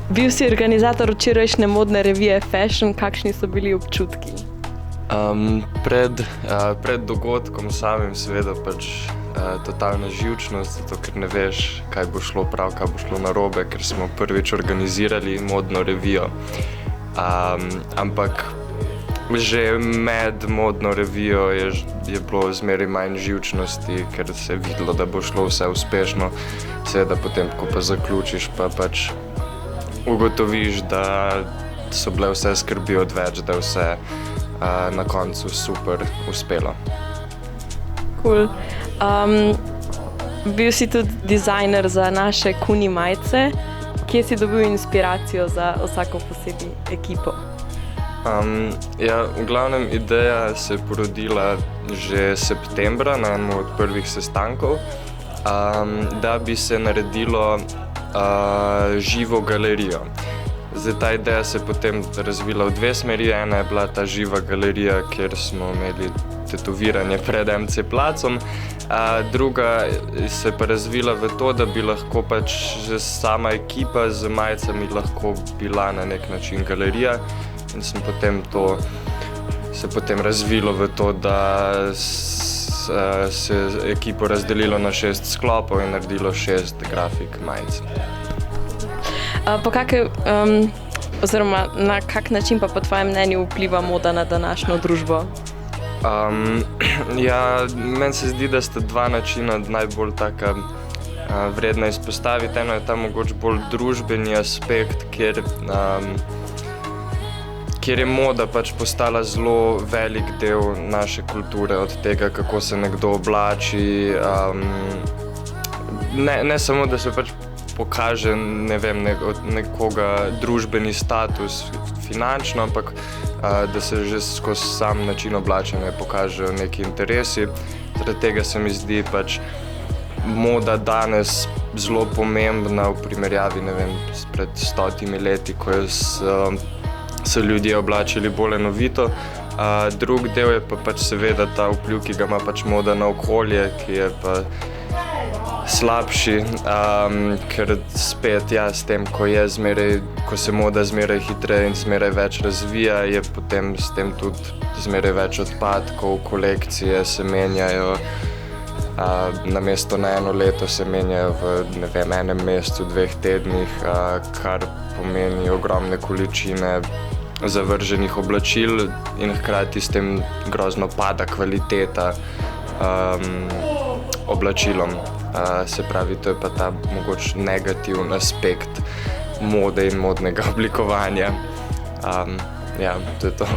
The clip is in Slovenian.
Bil si organizator včerajšnje modne revije Fashion, kakšni so bili občutki? Pred dogodkom samim seveda totalna živčnost, zato ker ne veš, kaj bo šlo prav, kaj bo šlo narobe, ker smo prvič organizirali modno revijo. Ampak že med modno revijo je bilo zmeraj manj živčnosti, ker se je videlo, da bo šlo vse uspešno. Seveda potem, ko pa zaključiš, pa ugotoviš, da so bile vse skrbi odveč, da je vse na koncu super uspelo. Cool. Bil si tudi dizajner za naše Kuni majice. Kje si dobil inspiracijo za vsako posebno ekipo? V glavnem ideja se je porodila že septembra na enem od prvih sestankov, da bi se naredilo živo galerijo. Zdaj, ta ideja se je potem razvila v dve smeri. Ena je bila ta živa galerija, kjer smo imeli tetoviranje pred MC placom, druga se je pa razvila v to, da bi lahko že sama ekipa z majicami lahko bila na nek način galerija, in se potem razvilo v to, da se je ekipo razdelilo na 6 sklopov in naredilo 6 grafik majic. Na kak način pa po tvojem mnenju vpliva moda na današnjo družbo? Meni se zdi, da sta dva načina najbolj taka vredna izpostaviti. Eno je ta mogoče bolj družbeni aspekt, kjer je moda postala zelo velik del naše kulture, od tega, kako se nekdo oblači. Ne samo, da se pokaže, nekoga družbeni status finančno, ampak da se že skozi sam način oblačenja pokažejo neki interesi. Zaradi tega se mi zdi moda danes zelo pomembna v primerjavi, pred 100 leti, ko so ljudje oblačili bolj enovito. Drug del je pa seveda ta vpliv, ki ga ima moda na okolje, ki je pa slabši, ker spet s tem, ko se moda zmeraj hitreje in zmeraj več razvija, je potem s tem tudi zmeraj več odpadkov, kolekcije se menjajo. Namesto na eno leto se menjajo v enem mesecu, 2 tednih, kar pomeni ogromne količine zavrženih oblačil in hkrati s tem grozno pada kvaliteta oblačilom. Se pravi, to je pa ta mogoče negativen aspekt mode in modnega oblikovanja. To je to.